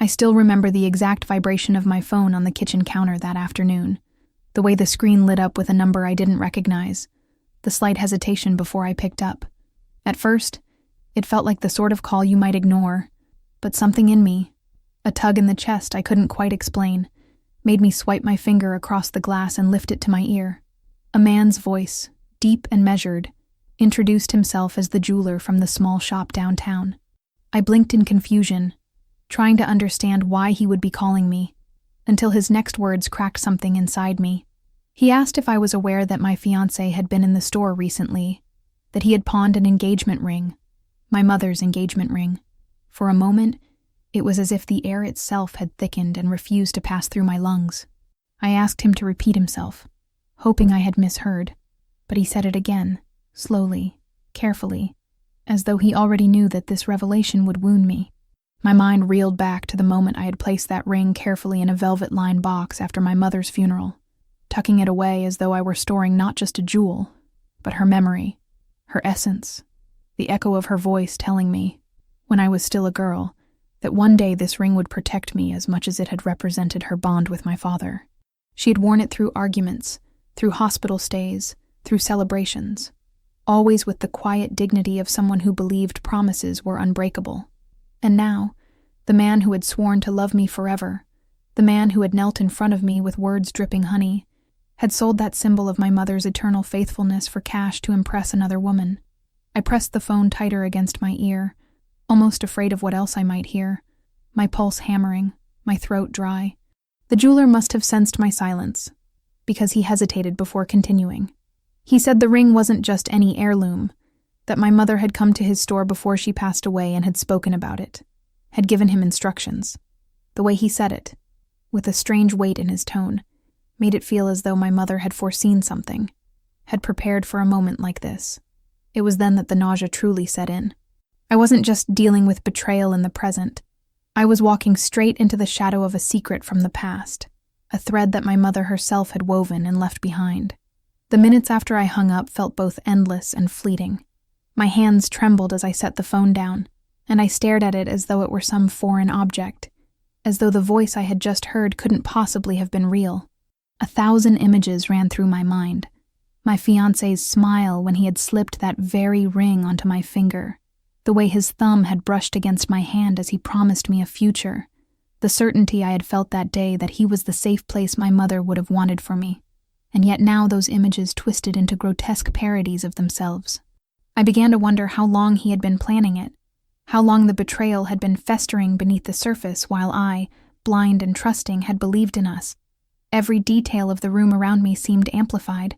I still remember the exact vibration of my phone on the kitchen counter that afternoon, the way the screen lit up with a number I didn't recognize, the slight hesitation before I picked up. At first, it felt like the sort of call you might ignore, but something in me, a tug in the chest I couldn't quite explain, made me swipe my finger across the glass and lift it to my ear. A man's voice, deep and measured, introduced himself as the jeweler from the small shop downtown. I blinked in confusion, trying to understand why he would be calling me, until his next words cracked something inside me. He asked if I was aware that my fiancé had been in the store recently, that he had pawned an engagement ring, my mother's engagement ring. For a moment, it was as if the air itself had thickened and refused to pass through my lungs. I asked him to repeat himself, hoping I had misheard, but he said it again, slowly, carefully, as though he already knew that this revelation would wound me. My mind reeled back to the moment I had placed that ring carefully in a velvet-lined box after my mother's funeral, tucking it away as though I were storing not just a jewel, but her memory, her essence, the echo of her voice telling me, when I was still a girl, that one day this ring would protect me as much as it had represented her bond with my father. She had worn it through arguments, through hospital stays, through celebrations, always with the quiet dignity of someone who believed promises were unbreakable. And now, the man who had sworn to love me forever, the man who had knelt in front of me with words dripping honey, had sold that symbol of my mother's eternal faithfulness for cash to impress another woman. I pressed the phone tighter against my ear, almost afraid of what else I might hear, my pulse hammering, my throat dry. The jeweler must have sensed my silence, because he hesitated before continuing. He said the ring wasn't just any heirloom, that my mother had come to his store before she passed away and had spoken about it, had given him instructions. The way he said it, with a strange weight in his tone, made it feel as though my mother had foreseen something, had prepared for a moment like this. It was then that the nausea truly set in. I wasn't just dealing with betrayal in the present. I was walking straight into the shadow of a secret from the past, a thread that my mother herself had woven and left behind. The minutes after I hung up felt both endless and fleeting. My hands trembled as I set the phone down, and I stared at it as though it were some foreign object, as though the voice I had just heard couldn't possibly have been real. 1,000 images ran through my mind. My fiancé's smile when he had slipped that very ring onto my finger, the way his thumb had brushed against my hand as he promised me a future, the certainty I had felt that day that he was the safe place my mother would have wanted for me. And yet now those images twisted into grotesque parodies of themselves. I began to wonder how long he had been planning it, how long the betrayal had been festering beneath the surface while I, blind and trusting, had believed in us. Every detail of the room around me seemed amplified.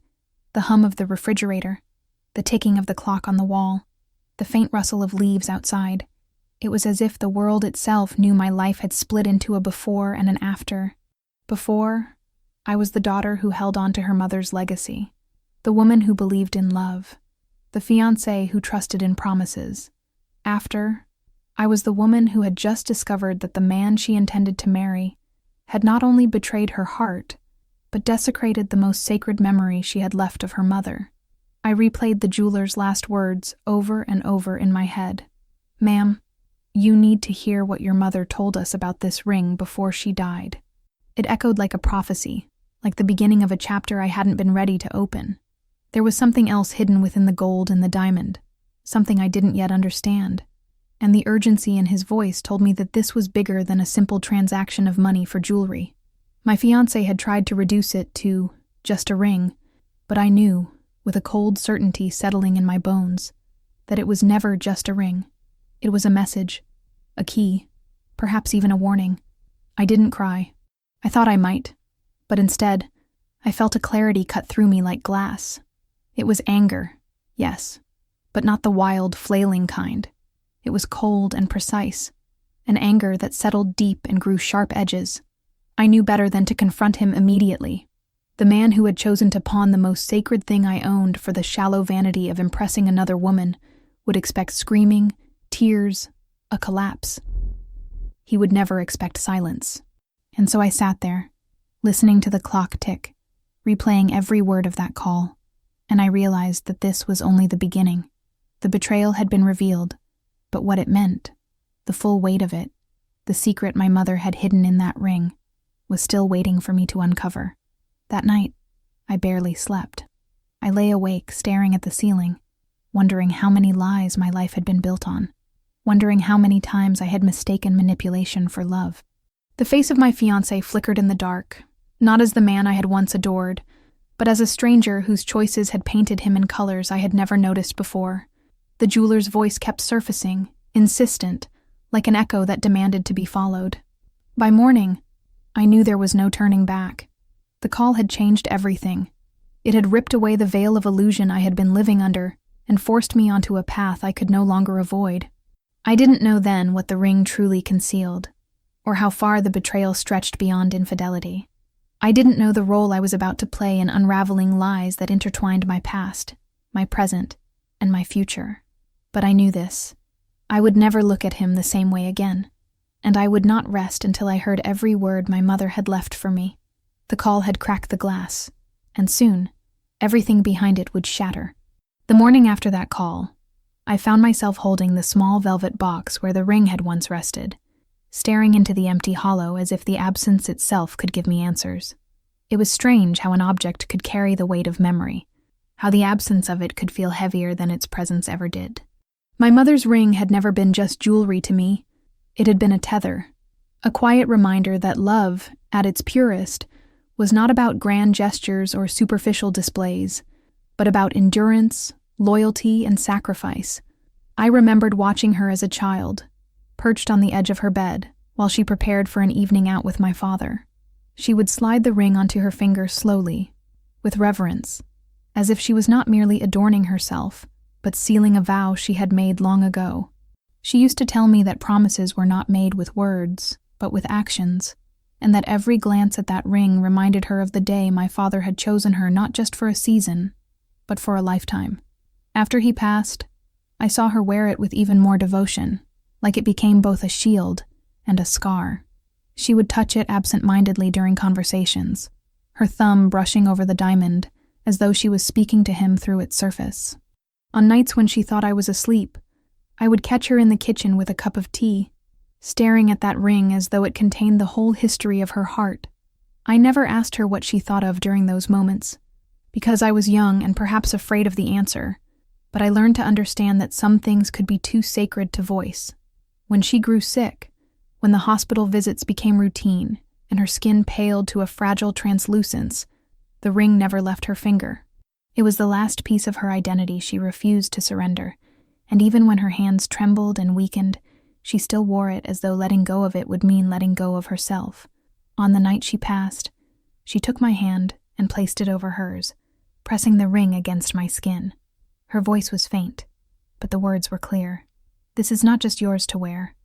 The hum of the refrigerator, the ticking of the clock on the wall, the faint rustle of leaves outside. It was as if the world itself knew my life had split into a before and an after. Before, I was the daughter who held on to her mother's legacy, the woman who believed in love, the fiancé who trusted in promises. After, I was the woman who had just discovered that the man she intended to marry had not only betrayed her heart, but desecrated the most sacred memory she had left of her mother. I replayed the jeweler's last words over and over in my head. "Ma'am, you need to hear what your mother told us about this ring before she died." It echoed like a prophecy, like the beginning of a chapter I hadn't been ready to open. There was something else hidden within the gold and the diamond, something I didn't yet understand, and the urgency in his voice told me that this was bigger than a simple transaction of money for jewelry. My fiancé had tried to reduce it to just a ring, but I knew, with a cold certainty settling in my bones, that it was never just a ring. It was a message, a key, perhaps even a warning. I didn't cry. I thought I might, but instead, I felt a clarity cut through me like glass. It was anger, yes, but not the wild, flailing kind. It was cold and precise, an anger that settled deep and grew sharp edges. I knew better than to confront him immediately. The man who had chosen to pawn the most sacred thing I owned for the shallow vanity of impressing another woman would expect screaming, tears, a collapse. He would never expect silence. And so I sat there, listening to the clock tick, replaying every word of that call, and I realized that this was only the beginning. The betrayal had been revealed, but what it meant, the full weight of it, the secret my mother had hidden in that ring, was still waiting for me to uncover. That night, I barely slept. I lay awake, staring at the ceiling, wondering how many lies my life had been built on, wondering how many times I had mistaken manipulation for love. The face of my fiancé flickered in the dark, not as the man I had once adored, but as a stranger whose choices had painted him in colors I had never noticed before. The jeweler's voice kept surfacing, insistent, like an echo that demanded to be followed. By morning, I knew there was no turning back. The call had changed everything. It had ripped away the veil of illusion I had been living under and forced me onto a path I could no longer avoid. I didn't know then what the ring truly concealed, or how far the betrayal stretched beyond infidelity. I didn't know the role I was about to play in unraveling lies that intertwined my past, my present, and my future. But I knew this. I would never look at him the same way again, and I would not rest until I heard every word my mother had left for me. The call had cracked the glass, and soon, everything behind it would shatter. The morning after that call, I found myself holding the small velvet box where the ring had once rested, staring into the empty hollow as if the absence itself could give me answers. It was strange how an object could carry the weight of memory, how the absence of it could feel heavier than its presence ever did. My mother's ring had never been just jewelry to me. It had been a tether, a quiet reminder that love, at its purest, was not about grand gestures or superficial displays, but about endurance, loyalty, and sacrifice. I remembered watching her as a child, perched on the edge of her bed, while she prepared for an evening out with my father. She would slide the ring onto her finger slowly, with reverence, as if she was not merely adorning herself, but sealing a vow she had made long ago. She used to tell me that promises were not made with words, but with actions, and that every glance at that ring reminded her of the day my father had chosen her not just for a season, but for a lifetime. After he passed, I saw her wear it with even more devotion, like it became both a shield and a scar. She would touch it absent-mindedly during conversations, her thumb brushing over the diamond, as though she was speaking to him through its surface. On nights when she thought I was asleep, I would catch her in the kitchen with a cup of tea, staring at that ring as though it contained the whole history of her heart. I never asked her what she thought of during those moments, because I was young and perhaps afraid of the answer, but I learned to understand that some things could be too sacred to voice. When she grew sick, when the hospital visits became routine, and her skin paled to a fragile translucence, the ring never left her finger. It was the last piece of her identity she refused to surrender, and even when her hands trembled and weakened, she still wore it as though letting go of it would mean letting go of herself. On the night she passed, she took my hand and placed it over hers, pressing the ring against my skin. Her voice was faint, but the words were clear. "This is not just yours to wear.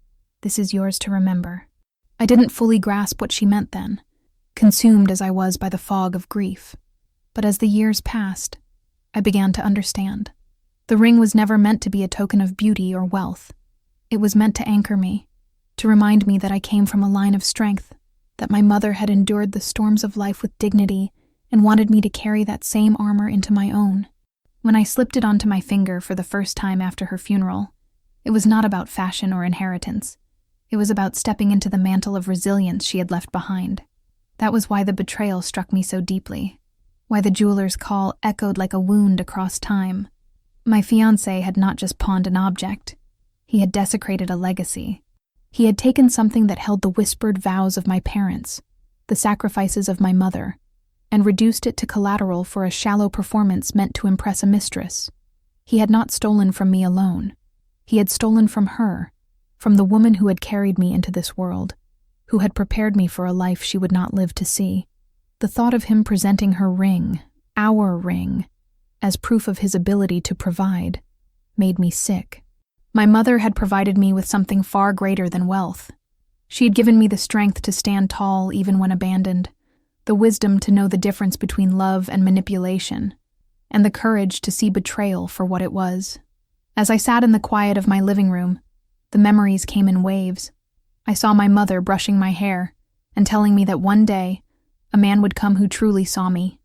This is yours to remember." I didn't fully grasp what she meant then, consumed as I was by the fog of grief. But as the years passed, I began to understand. The ring was never meant to be a token of beauty or wealth. It was meant to anchor me, to remind me that I came from a line of strength, that my mother had endured the storms of life with dignity and wanted me to carry that same armor into my own. When I slipped it onto my finger for the first time after her funeral, it was not about fashion or inheritance. It was about stepping into the mantle of resilience she had left behind. That was why the betrayal struck me so deeply, why the jeweler's call echoed like a wound across time. My fiancé had not just pawned an object. He had desecrated a legacy. He had taken something that held the whispered vows of my parents, the sacrifices of my mother, and reduced it to collateral for a shallow performance meant to impress a mistress. He had not stolen from me alone. He had stolen from her, from the woman who had carried me into this world, who had prepared me for a life she would not live to see. The thought of him presenting her ring, our ring, as proof of his ability to provide, made me sick. My mother had provided me with something far greater than wealth. She had given me the strength to stand tall even when abandoned, the wisdom to know the difference between love and manipulation, and the courage to see betrayal for what it was. As I sat in the quiet of my living room, the memories came in waves. I saw my mother brushing my hair and telling me that one day, a man would come who truly saw me,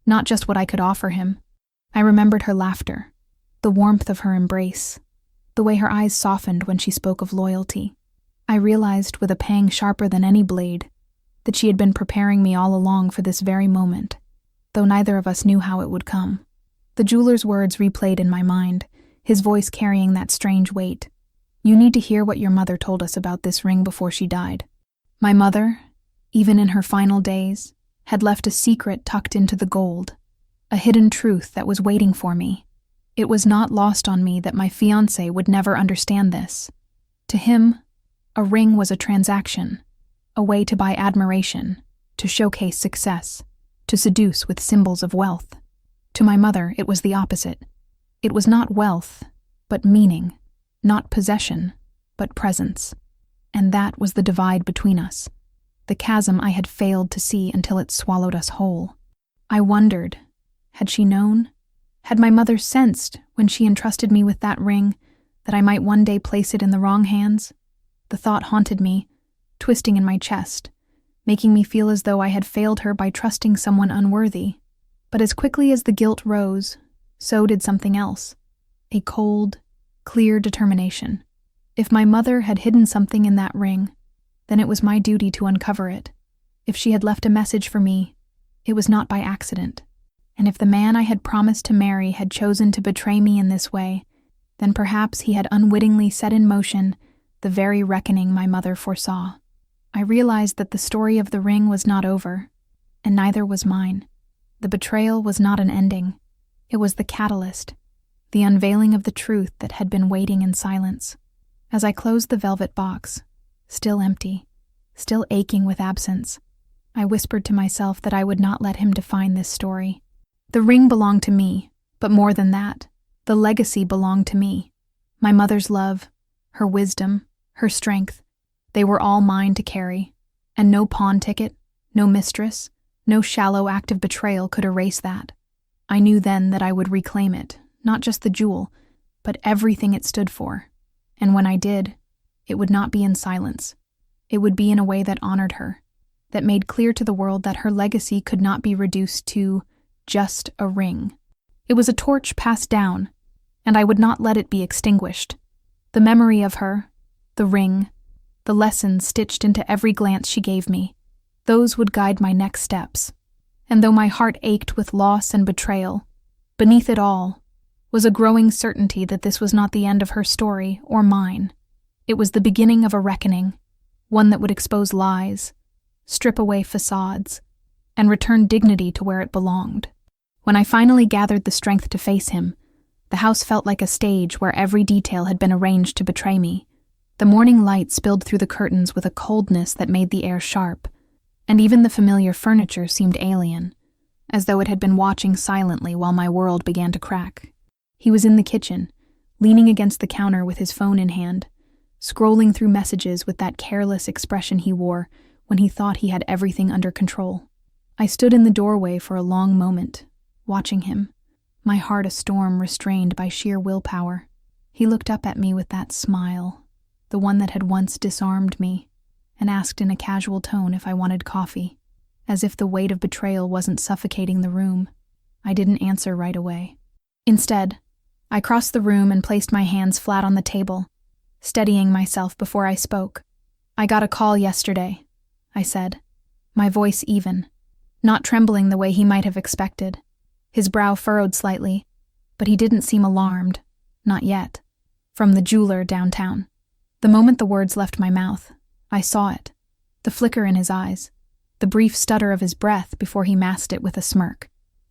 not just what I could offer him. I remembered her laughter, the warmth of her embrace, the way her eyes softened when she spoke of loyalty. I realized with a pang sharper than any blade that she had been preparing me all along for this very moment, though neither of us knew how it would come. The jeweler's words replayed in my mind, his voice carrying that strange weight. "You need to hear what your mother told us about this ring before she died." My mother, even in her final days, had left a secret tucked into the gold, a hidden truth that was waiting for me. It was not lost on me that my fiancé would never understand this. To him, a ring was a transaction, a way to buy admiration, to showcase success, to seduce with symbols of wealth. To my mother, it was the opposite. It was not wealth, but meaning, not possession, but presence. And that was the divide between us, the chasm I had failed to see until it swallowed us whole. I wondered, had she known? Had my mother sensed, when she entrusted me with that ring, that I might one day place it in the wrong hands? The thought haunted me, twisting in my chest, making me feel as though I had failed her by trusting someone unworthy. But as quickly as the guilt rose, so did something else, a cold, clear determination. If my mother had hidden something in that ring, then it was my duty to uncover it. If she had left a message for me, it was not by accident. And if the man I had promised to marry had chosen to betray me in this way, then perhaps he had unwittingly set in motion the very reckoning my mother foresaw. I realized that the story of the ring was not over, and neither was mine. The betrayal was not an ending. It was the catalyst, the unveiling of the truth that had been waiting in silence. As I closed the velvet box, still empty, still aching with absence, I whispered to myself that I would not let him define this story. The ring belonged to me, but more than that, the legacy belonged to me. My mother's love, her wisdom, her strength, they were all mine to carry, and no pawn ticket, no mistress, no shallow act of betrayal could erase that. I knew then that I would reclaim it, not just the jewel, but everything it stood for. And when I did, it would not be in silence. It would be in a way that honored her, that made clear to the world that her legacy could not be reduced to just a ring. It was a torch passed down, and I would not let it be extinguished. The memory of her, the ring, the lessons stitched into every glance she gave me, those would guide my next steps. And though my heart ached with loss and betrayal, beneath it all was a growing certainty that this was not the end of her story or mine. It was the beginning of a reckoning, one that would expose lies, strip away facades, and return dignity to where it belonged. When I finally gathered the strength to face him, the house felt like a stage where every detail had been arranged to betray me. The morning light spilled through the curtains with a coldness that made the air sharp, and even the familiar furniture seemed alien, as though it had been watching silently while my world began to crack. He was in the kitchen, leaning against the counter with his phone in hand, scrolling through messages with that careless expression he wore when he thought he had everything under control. I stood in the doorway for a long moment, watching him, my heart a storm restrained by sheer willpower. He looked up at me with that smile, the one that had once disarmed me, and asked in a casual tone if I wanted coffee, as if the weight of betrayal wasn't suffocating the room. I didn't answer right away. Instead, I crossed the room and placed my hands flat on the table, steadying myself before I spoke. "I got a call yesterday," I said, my voice even, not trembling the way he might have expected. His brow furrowed slightly, but he didn't seem alarmed, not yet. "From the jeweler downtown." The moment the words left my mouth, I saw it, the flicker in his eyes, the brief stutter of his breath before he masked it with a smirk.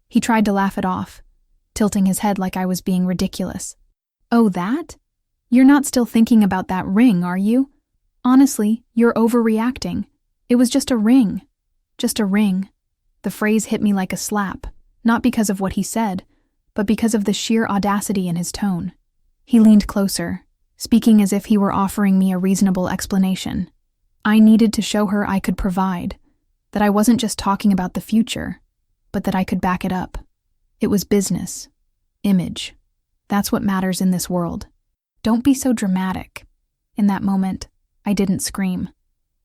He tried to laugh it off, tilting his head like I was being ridiculous. "Oh, that? You're not still thinking about that ring, are you? Honestly, you're overreacting. It was just a ring. Just a ring." The phrase hit me like a slap, not because of what he said, but because of the sheer audacity in his tone. He leaned closer, speaking as if he were offering me a reasonable explanation. I needed to show her I could provide, that I wasn't just talking about the future, but that I could back it up. It was business, image. That's what matters in this world. Don't be so dramatic. In that moment, I didn't scream.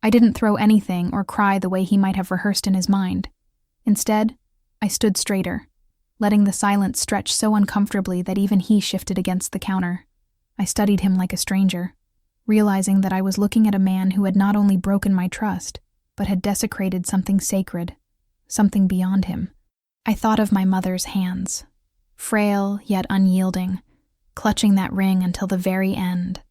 I didn't throw anything or cry the way he might have rehearsed in his mind. Instead, I stood straighter, letting the silence stretch so uncomfortably that even he shifted against the counter. I studied him like a stranger, realizing that I was looking at a man who had not only broken my trust, but had desecrated something sacred, something beyond him. I thought of my mother's hands, frail yet unyielding, clutching that ring until the very end,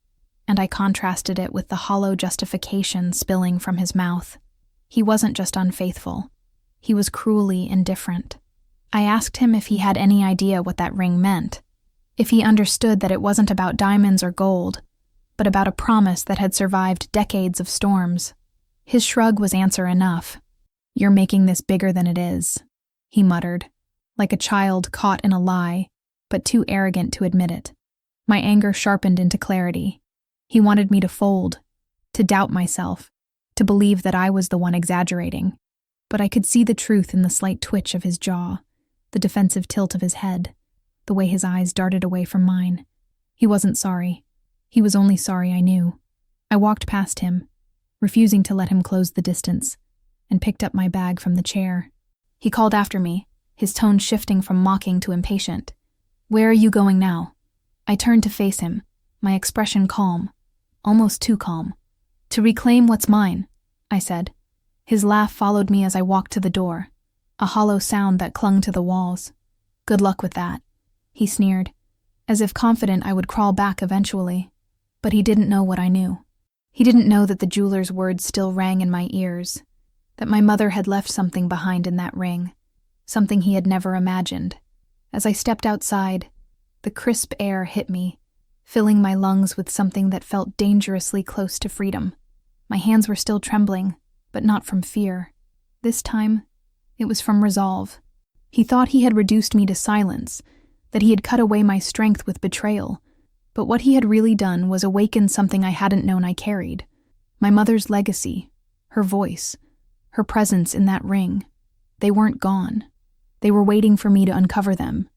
and I contrasted it with the hollow justification spilling from his mouth. He wasn't just unfaithful, he was cruelly indifferent. I asked him if he had any idea what that ring meant, if he understood that it wasn't about diamonds or gold, but about a promise that had survived decades of storms. His shrug was answer enough. "You're making this bigger than it is," he muttered, like a child caught in a lie, but too arrogant to admit it. My anger sharpened into clarity. He wanted me to fold, to doubt myself, to believe that I was the one exaggerating. But I could see the truth in the slight twitch of his jaw, the defensive tilt of his head, the way his eyes darted away from mine. He wasn't sorry. He was only sorry I knew. I walked past him, refusing to let him close the distance, and picked up my bag from the chair. He called after me, his tone shifting from mocking to impatient. "Where are you going now?" I turned to face him, my expression calm, almost too calm. "To reclaim what's mine," I said. His laugh followed me as I walked to the door, a hollow sound that clung to the walls. "Good luck with that," he sneered, as if confident I would crawl back eventually. But he didn't know what I knew. He didn't know that the jeweler's words still rang in my ears, that my mother had left something behind in that ring, something he had never imagined. As I stepped outside, the crisp air hit me, filling my lungs with something that felt dangerously close to freedom. My hands were still trembling, but not from fear. This time, it was from resolve. He thought he had reduced me to silence, that he had cut away my strength with betrayal, but what he had really done was awaken something I hadn't known I carried. My mother's legacy, her voice, her presence in that ring. They weren't gone. They were waiting for me to uncover them,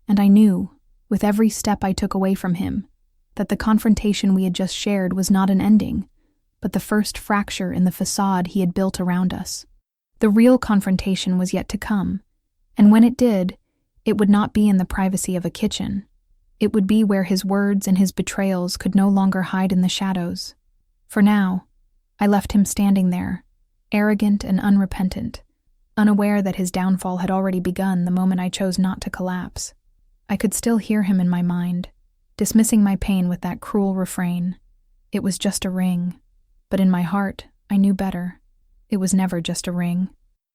and I knew, with every step I took away from him, that the confrontation we had just shared was not an ending, but the first fracture in the facade he had built around us. The real confrontation was yet to come, and when it did, it would not be in the privacy of a kitchen. It would be where his words and his betrayals could no longer hide in the shadows. For now, I left him standing there, arrogant and unrepentant, unaware that his downfall had already begun the moment I chose not to collapse. I could still hear him in my mind, dismissing my pain with that cruel refrain. It was just a ring, but in my heart, I knew better. It was never just a ring.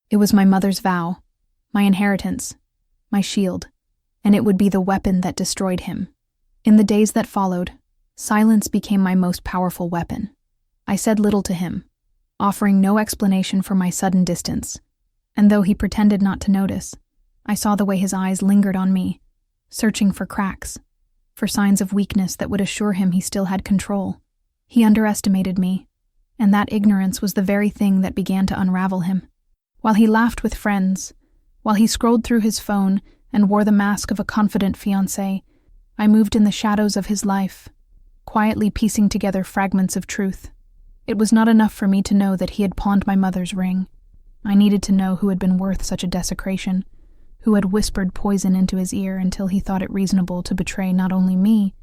It was my mother's vow, my inheritance, my shield, and it would be the weapon that destroyed him. In the days that followed, silence became my most powerful weapon. I said little to him, offering no explanation for my sudden distance, and though he pretended not to notice, I saw the way his eyes lingered on me, searching for cracks, for signs of weakness that would assure him he still had control. He underestimated me, and that ignorance was the very thing that began to unravel him. While he laughed with friends, while he scrolled through his phone and wore the mask of a confident fiancé, I moved in the shadows of his life, quietly piecing together fragments of truth. It was not enough for me to know that he had pawned my mother's ring. I needed to know who had been worth such a desecration, who had whispered poison into his ear until he thought it reasonable to betray not only me,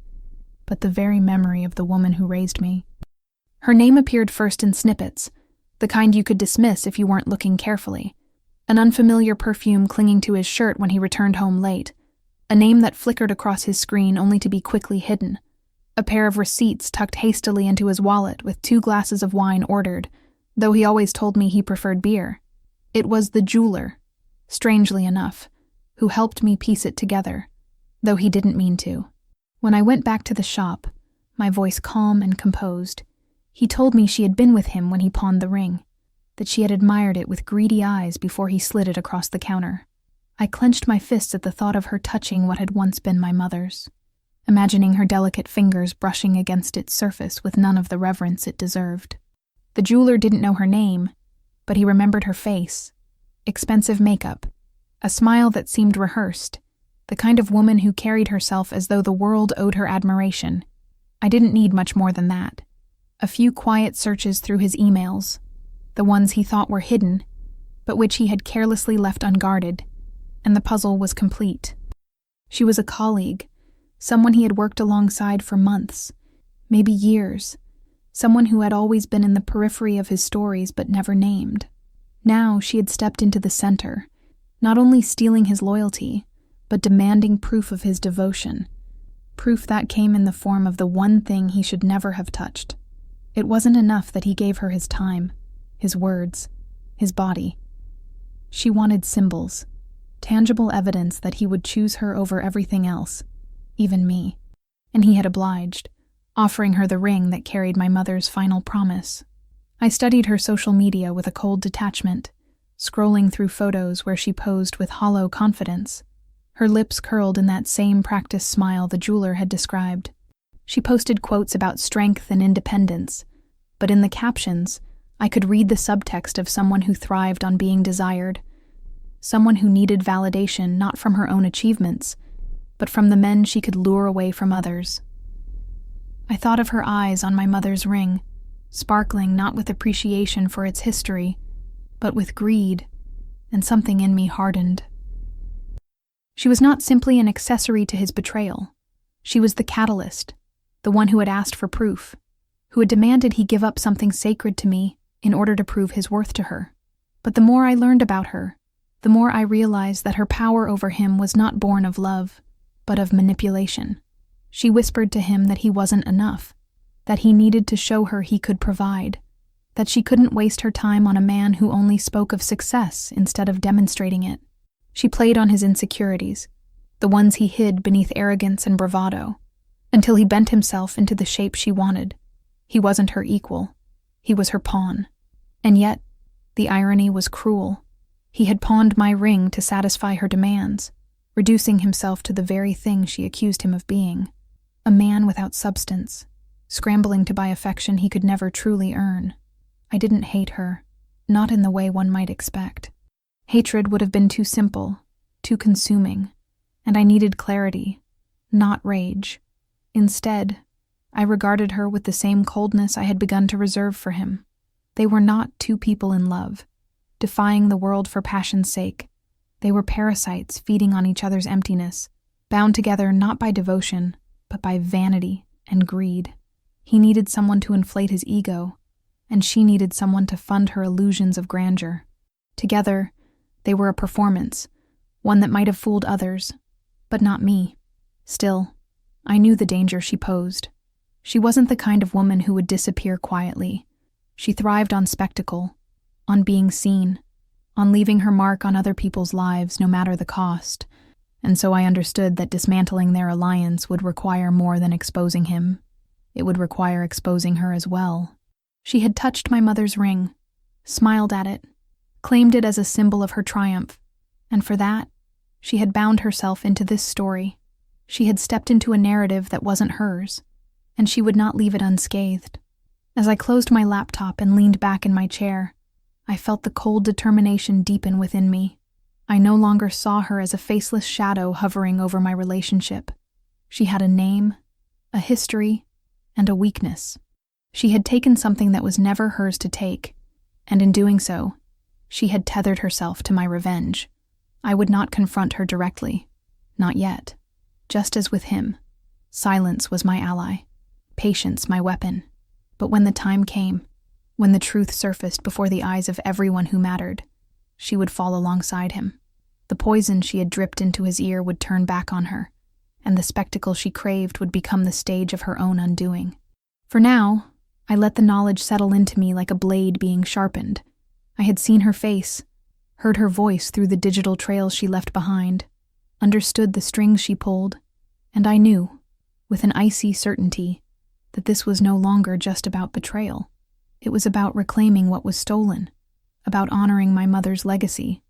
but the very memory of the woman who raised me. Her name appeared first in snippets, the kind you could dismiss if you weren't looking carefully. An unfamiliar perfume clinging to his shirt when he returned home late, a name that flickered across his screen only to be quickly hidden, a pair of receipts tucked hastily into his wallet with 2 glasses of wine ordered, though he always told me he preferred beer. It was the jeweler, strangely enough, who helped me piece it together, though he didn't mean to. When I went back to the shop, my voice calm and composed, he told me she had been with him when he pawned the ring, that she had admired it with greedy eyes before he slid it across the counter. I clenched my fists at the thought of her touching what had once been my mother's, imagining her delicate fingers brushing against its surface with none of the reverence it deserved. The jeweler didn't know her name, but he remembered her face. Expensive makeup, a smile that seemed rehearsed, the kind of woman who carried herself as though the world owed her admiration. I didn't need much more than that. A few quiet searches through his emails, the ones he thought were hidden, but which he had carelessly left unguarded, and the puzzle was complete. She was a colleague, someone he had worked alongside for months, maybe years, someone who had always been in the periphery of his stories but never named. Now she had stepped into the center, not only stealing his loyalty, but demanding proof of his devotion. Proof that came in the form of the one thing he should never have touched. It wasn't enough that he gave her his time, his words, his body. She wanted symbols, tangible evidence that he would choose her over everything else, even me. And he had obliged, offering her the ring that carried my mother's final promise. I studied her social media with a cold detachment, scrolling through photos where she posed with hollow confidence, her lips curled in that same practiced smile the jeweler had described. She posted quotes about strength and independence, but in the captions, I could read the subtext of someone who thrived on being desired, someone who needed validation not from her own achievements, but from the men she could lure away from others. I thought of her eyes on my mother's ring, sparkling not with appreciation for its history, but with greed, and something in me hardened. She was not simply an accessory to his betrayal. She was the catalyst, the one who had asked for proof, who had demanded he give up something sacred to me in order to prove his worth to her. But the more I learned about her, the more I realized that her power over him was not born of love, but of manipulation. She whispered to him that he wasn't enough, that he needed to show her he could provide, that she couldn't waste her time on a man who only spoke of success instead of demonstrating it. She played on his insecurities, the ones he hid beneath arrogance and bravado, until he bent himself into the shape she wanted. He wasn't her equal. He was her pawn. And yet, the irony was cruel. He had pawned my ring to satisfy her demands, reducing himself to the very thing she accused him of being, a man without substance, scrambling to buy affection he could never truly earn. I didn't hate her, not in the way one might expect. Hatred would have been too simple, too consuming, and I needed clarity, not rage. Instead, I regarded her with the same coldness I had begun to reserve for him. They were not two people in love, defying the world for passion's sake. They were parasites feeding on each other's emptiness, bound together not by devotion, but by vanity and greed. He needed someone to inflate his ego, and she needed someone to fund her illusions of grandeur. Together, they were a performance, one that might have fooled others, but not me. Still, I knew the danger she posed. She wasn't the kind of woman who would disappear quietly. She thrived on spectacle, on being seen, on leaving her mark on other people's lives no matter the cost, and so I understood that dismantling their alliance would require more than exposing him. It would require exposing her as well. She had touched my mother's ring, smiled at it, claimed it as a symbol of her triumph, and for that, she had bound herself into this story. She had stepped into a narrative that wasn't hers, and she would not leave it unscathed. As I closed my laptop and leaned back in my chair, I felt the cold determination deepen within me. I no longer saw her as a faceless shadow hovering over my relationship. She had a name, a history, and a weakness. She had taken something that was never hers to take, and in doing so, she had tethered herself to my revenge. I would not confront her directly. Not yet. Just as with him, silence was my ally, patience my weapon. But when the time came, when the truth surfaced before the eyes of everyone who mattered, she would fall alongside him. The poison she had dripped into his ear would turn back on her, and the spectacle she craved would become the stage of her own undoing. For now, I let the knowledge settle into me like a blade being sharpened. I had seen her face, heard her voice through the digital trails she left behind, understood the strings she pulled, and I knew, with an icy certainty, that this was no longer just about betrayal. It was about reclaiming what was stolen, about honoring my mother's legacy,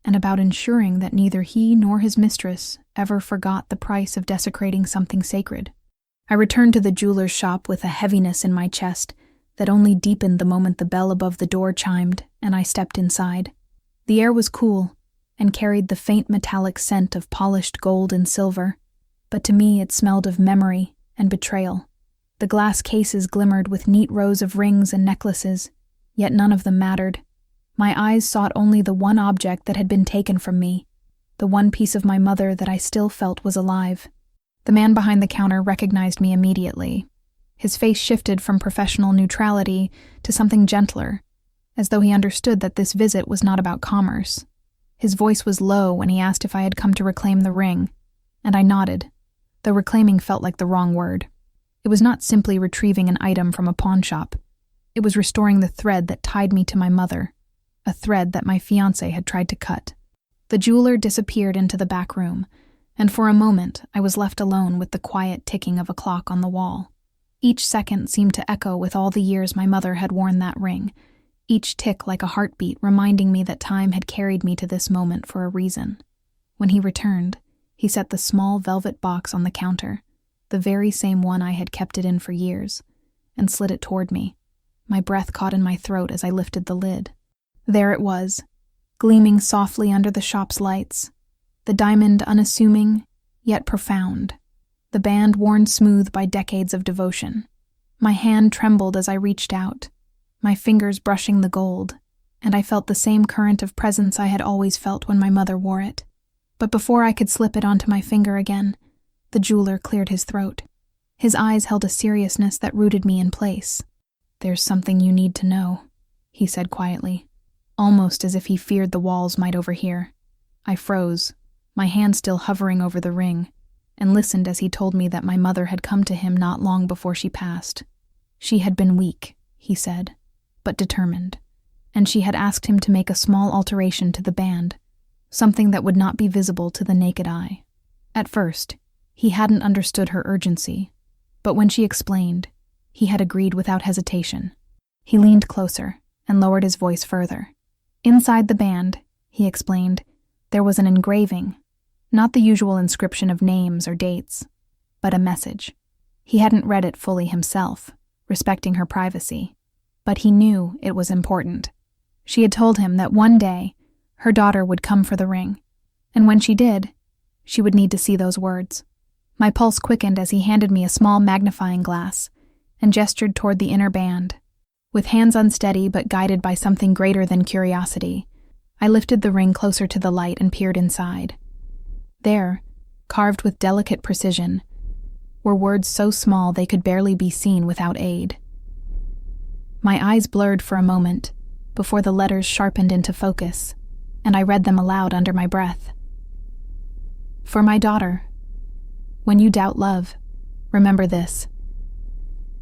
and about ensuring that neither he nor his mistress ever forgot the price of desecrating something sacred. I returned to the jeweler's shop with a heaviness in my chest that only deepened the moment the bell above the door chimed and I stepped inside. The air was cool and carried the faint metallic scent of polished gold and silver, but to me it smelled of memory and betrayal. The glass cases glimmered with neat rows of rings and necklaces, yet none of them mattered. My eyes sought only the one object that had been taken from me, the one piece of my mother that I still felt was alive. The man behind the counter recognized me immediately. His face shifted from professional neutrality to something gentler, as though he understood that this visit was not about commerce. His voice was low when he asked if I had come to reclaim the ring, and I nodded, though reclaiming felt like the wrong word. It was not simply retrieving an item from a pawn shop. It was restoring the thread that tied me to my mother, a thread that my fiancé had tried to cut. The jeweler disappeared into the back room, and for a moment I was left alone with the quiet ticking of a clock on the wall. Each second seemed to echo with all the years my mother had worn that ring, each tick like a heartbeat reminding me that time had carried me to this moment for a reason. When he returned, he set the small velvet box on the counter, the very same one I had kept it in for years, and slid it toward me. My breath caught in my throat as I lifted the lid. There it was, gleaming softly under the shop's lights, the diamond unassuming, yet profound, the band worn smooth by decades of devotion. My hand trembled as I reached out, my fingers brushing the gold, and I felt the same current of presence I had always felt when my mother wore it. But before I could slip it onto my finger again, the jeweler cleared his throat. His eyes held a seriousness that rooted me in place. "There's something you need to know," he said quietly, almost as if he feared the walls might overhear. I froze, my hand still hovering over the ring, and listened as he told me that my mother had come to him not long before she passed. She had been weak, he said, but determined, and she had asked him to make a small alteration to the band, something that would not be visible to the naked eye. At first, he hadn't understood her urgency, but when she explained, he had agreed without hesitation. He leaned closer and lowered his voice further. Inside the band, he explained, there was an engraving, not the usual inscription of names or dates, but a message. He hadn't read it fully himself, respecting her privacy, but he knew it was important. She had told him that one day, her daughter would come for the ring, and when she did, she would need to see those words. My pulse quickened as he handed me a small magnifying glass and gestured toward the inner band. With hands unsteady but guided by something greater than curiosity, I lifted the ring closer to the light and peered inside. There, carved with delicate precision, were words so small they could barely be seen without aid. My eyes blurred for a moment before the letters sharpened into focus, and I read them aloud under my breath. For my daughter, when you doubt love, remember this.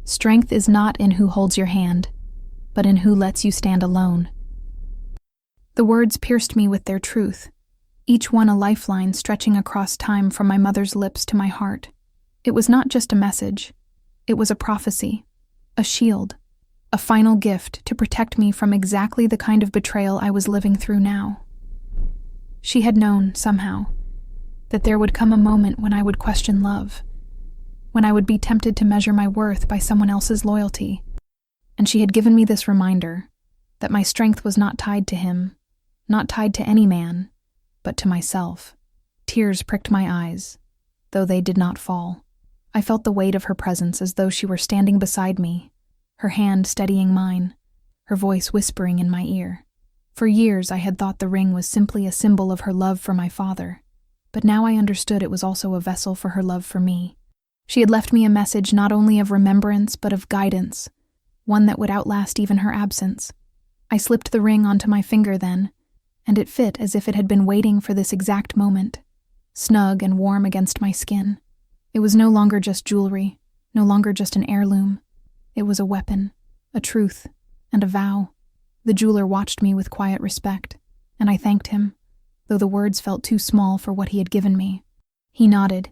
Strength is not in who holds your hand, but in who lets you stand alone. The words pierced me with their truth, each one a lifeline stretching across time from my mother's lips to my heart. It was not just a message. It was a prophecy, a shield, a final gift to protect me from exactly the kind of betrayal I was living through now. She had known, somehow, that there would come a moment when I would question love, when I would be tempted to measure my worth by someone else's loyalty, and she had given me this reminder that my strength was not tied to him, not tied to any man, but to myself. Tears pricked my eyes, though they did not fall. I felt the weight of her presence as though she were standing beside me, her hand steadying mine, her voice whispering in my ear. For years I had thought the ring was simply a symbol of her love for my father, but now I understood it was also a vessel for her love for me. She had left me a message not only of remembrance but of guidance, one that would outlast even her absence. I slipped the ring onto my finger then, and it fit as if it had been waiting for this exact moment, snug and warm against my skin. It was no longer just jewelry, no longer just an heirloom. It was a weapon, a truth, and a vow. The jeweler watched me with quiet respect, and I thanked him, though the words felt too small for what he had given me. He nodded,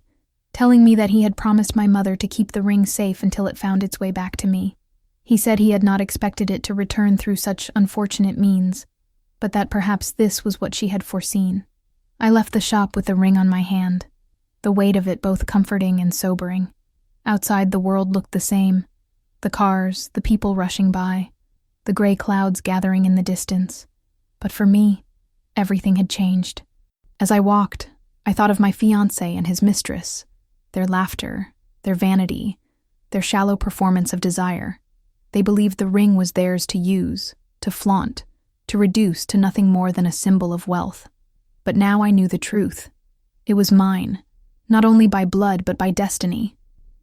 telling me that he had promised my mother to keep the ring safe until it found its way back to me. He said he had not expected it to return through such unfortunate means, but that perhaps this was what she had foreseen. I left the shop with the ring on my hand, the weight of it both comforting and sobering. Outside, the world looked the same. The cars, the people rushing by, the gray clouds gathering in the distance. But for me, everything had changed. As I walked, I thought of my fiancé and his mistress, their laughter, their vanity, their shallow performance of desire. They believed the ring was theirs to use, to flaunt, to reduce to nothing more than a symbol of wealth. But now I knew the truth. It was mine, not only by blood but by destiny,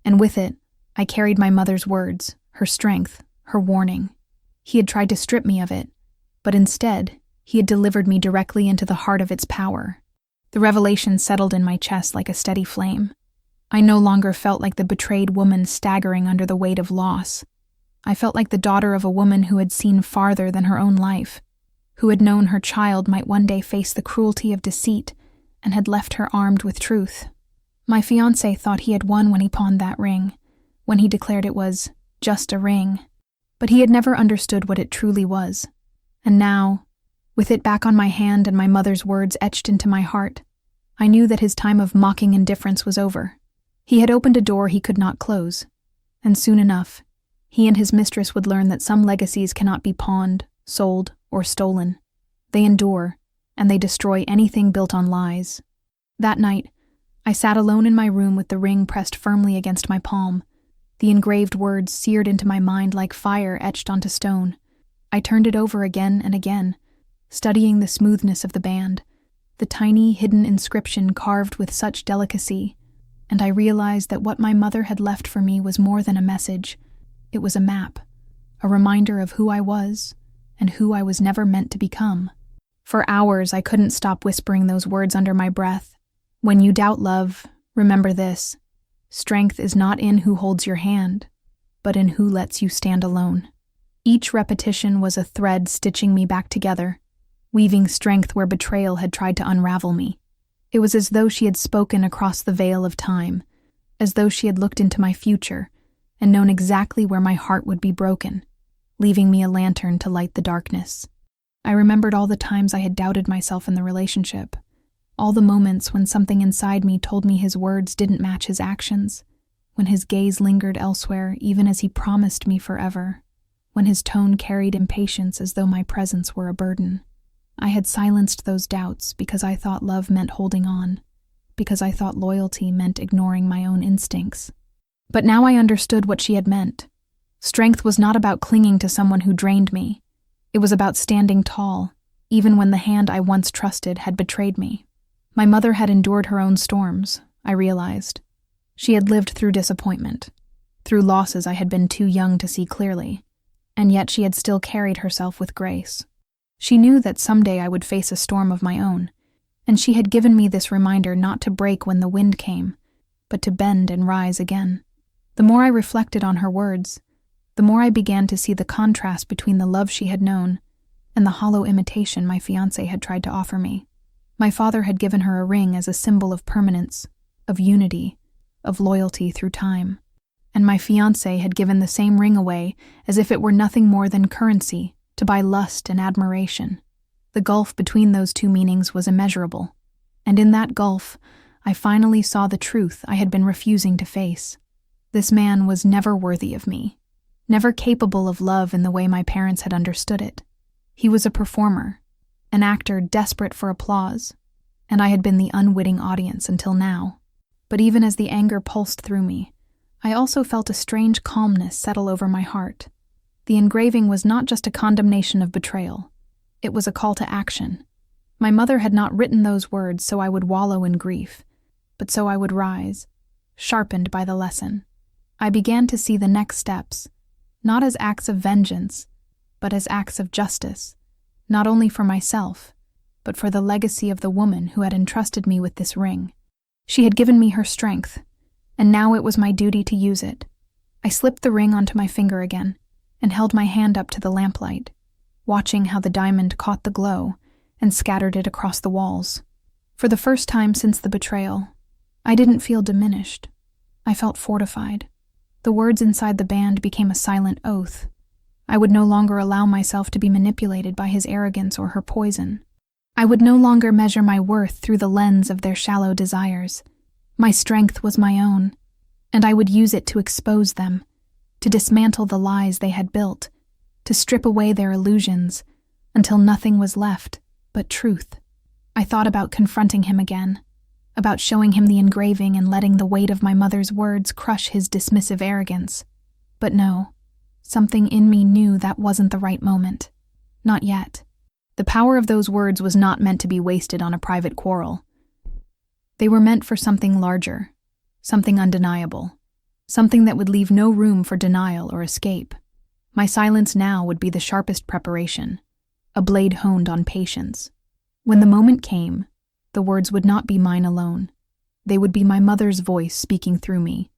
and with it, I carried my mother's words, her strength, her warning. He had tried to strip me of it, but instead, he had delivered me directly into the heart of its power. The revelation settled in my chest like a steady flame. I no longer felt like the betrayed woman staggering under the weight of loss. I felt like the daughter of a woman who had seen farther than her own life, who had known her child might one day face the cruelty of deceit and had left her armed with truth. My fiancé thought he had won when he pawned that ring, when he declared it was just a ring, but he had never understood what it truly was. And now, with it back on my hand and my mother's words etched into my heart, I knew that his time of mocking indifference was over. He had opened a door he could not close, and soon enough, he and his mistress would learn that some legacies cannot be pawned, sold, or stolen. They endure, and they destroy anything built on lies. That night, I sat alone in my room with the ring pressed firmly against my palm, the engraved words seared into my mind like fire etched onto stone. I turned it over again and again, studying the smoothness of the band, the tiny hidden inscription carved with such delicacy, and I realized that what my mother had left for me was more than a message. It was a map, a reminder of who I was and who I was never meant to become. For hours, I couldn't stop whispering those words under my breath. When you doubt love, remember this: strength is not in who holds your hand, but in who lets you stand alone. Each repetition was a thread stitching me back together, weaving strength where betrayal had tried to unravel me. It was as though she had spoken across the veil of time, as though she had looked into my future and known exactly where my heart would be broken, leaving me a lantern to light the darkness. I remembered all the times I had doubted myself in the relationship, all the moments when something inside me told me his words didn't match his actions, when his gaze lingered elsewhere even as he promised me forever, when his tone carried impatience as though my presence were a burden. I had silenced those doubts because I thought love meant holding on, because I thought loyalty meant ignoring my own instincts. But now I understood what she had meant. Strength was not about clinging to someone who drained me. It was about standing tall, even when the hand I once trusted had betrayed me. My mother had endured her own storms, I realized. She had lived through disappointment, through losses I had been too young to see clearly, and yet she had still carried herself with grace. She knew that someday I would face a storm of my own, and she had given me this reminder not to break when the wind came, but to bend and rise again. The more I reflected on her words, the more I began to see the contrast between the love she had known and the hollow imitation my fiancé had tried to offer me. My father had given her a ring as a symbol of permanence, of unity, of loyalty through time, and my fiancé had given the same ring away as if it were nothing more than currency to buy lust and admiration. The gulf between those two meanings was immeasurable, and in that gulf, I finally saw the truth I had been refusing to face. This man was never worthy of me, never capable of love in the way my parents had understood it. He was a performer, an actor desperate for applause, and I had been the unwitting audience until now. But even as the anger pulsed through me, I also felt a strange calmness settle over my heart. The engraving was not just a condemnation of betrayal. It was a call to action. My mother had not written those words so I would wallow in grief, but so I would rise, sharpened by the lesson. I began to see the next steps, not as acts of vengeance, but as acts of justice, not only for myself, but for the legacy of the woman who had entrusted me with this ring. She had given me her strength, and now it was my duty to use it. I slipped the ring onto my finger again and held my hand up to the lamplight, watching how the diamond caught the glow and scattered it across the walls. For the first time since the betrayal, I didn't feel diminished. I felt fortified. The words inside the band became a silent oath. I would no longer allow myself to be manipulated by his arrogance or her poison. I would no longer measure my worth through the lens of their shallow desires. My strength was my own, and I would use it to expose them, to dismantle the lies they had built, to strip away their illusions, until nothing was left but truth. I thought about confronting him again, about showing him the engraving and letting the weight of my mother's words crush his dismissive arrogance. But no, something in me knew that wasn't the right moment. Not yet. The power of those words was not meant to be wasted on a private quarrel. They were meant for something larger, something undeniable, something that would leave no room for denial or escape. My silence now would be the sharpest preparation, a blade honed on patience. When the moment came, the words would not be mine alone. They would be my mother's voice speaking through me,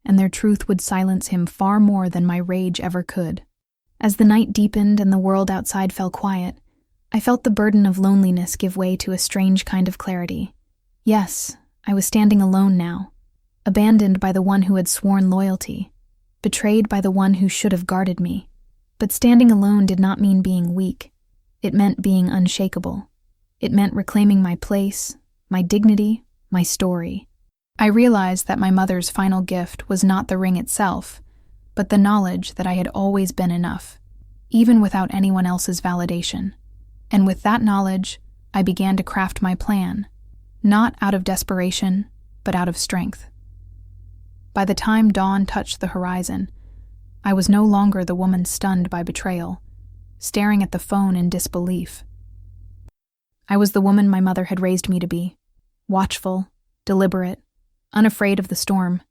and their truth would silence him far more than my rage ever could. As the night deepened and the world outside fell quiet, I felt the burden of loneliness give way to a strange kind of clarity. Yes, I was standing alone now, abandoned by the one who had sworn loyalty, betrayed by the one who should have guarded me. But standing alone did not mean being weak. It meant being unshakable. It meant reclaiming my place, my dignity, my story. I realized that my mother's final gift was not the ring itself, but the knowledge that I had always been enough, even without anyone else's validation. And with that knowledge, I began to craft my plan, not out of desperation, but out of strength. By the time dawn touched the horizon, I was no longer the woman stunned by betrayal, staring at the phone in disbelief. I was the woman my mother had raised me to be, watchful, deliberate, unafraid of the storm,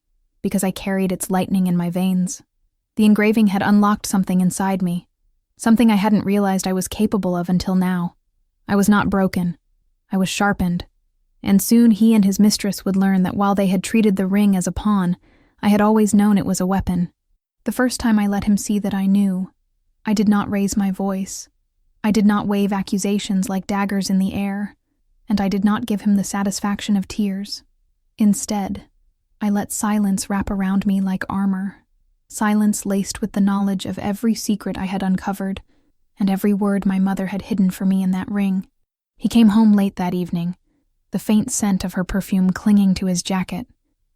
because I carried its lightning in my veins. The engraving had unlocked something inside me, something I hadn't realized I was capable of until now. I was not broken. I was sharpened. And soon he and his mistress would learn that while they had treated the ring as a pawn, I had always known it was a weapon. The first time I let him see that I knew, I did not raise my voice. I did not wave accusations like daggers in the air, and I did not give him the satisfaction of tears. Instead, I let silence wrap around me like armor, silence laced with the knowledge of every secret I had uncovered and every word my mother had hidden for me in that ring. He came home late that evening, the faint scent of her perfume clinging to his jacket,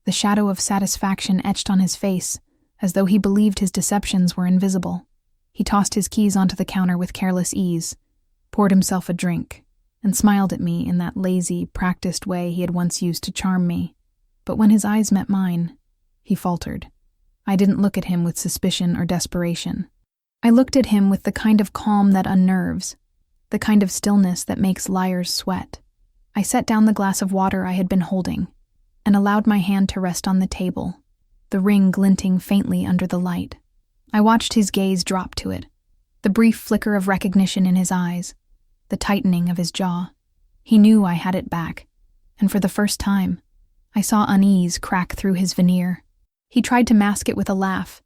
the shadow of satisfaction etched on his face, as though he believed his deceptions were invisible. He tossed his keys onto the counter with careless ease, poured himself a drink, and smiled at me in that lazy, practiced way he had once used to charm me. But when his eyes met mine, he faltered. I didn't look at him with suspicion or desperation. I looked at him with the kind of calm that unnerves, the kind of stillness that makes liars sweat. I set down the glass of water I had been holding, and allowed my hand to rest on the table, the ring glinting faintly under the light. I watched his gaze drop to it, the brief flicker of recognition in his eyes, the tightening of his jaw. He knew I had it back, and for the first time, I saw unease crack through his veneer. He tried to mask it with a laugh,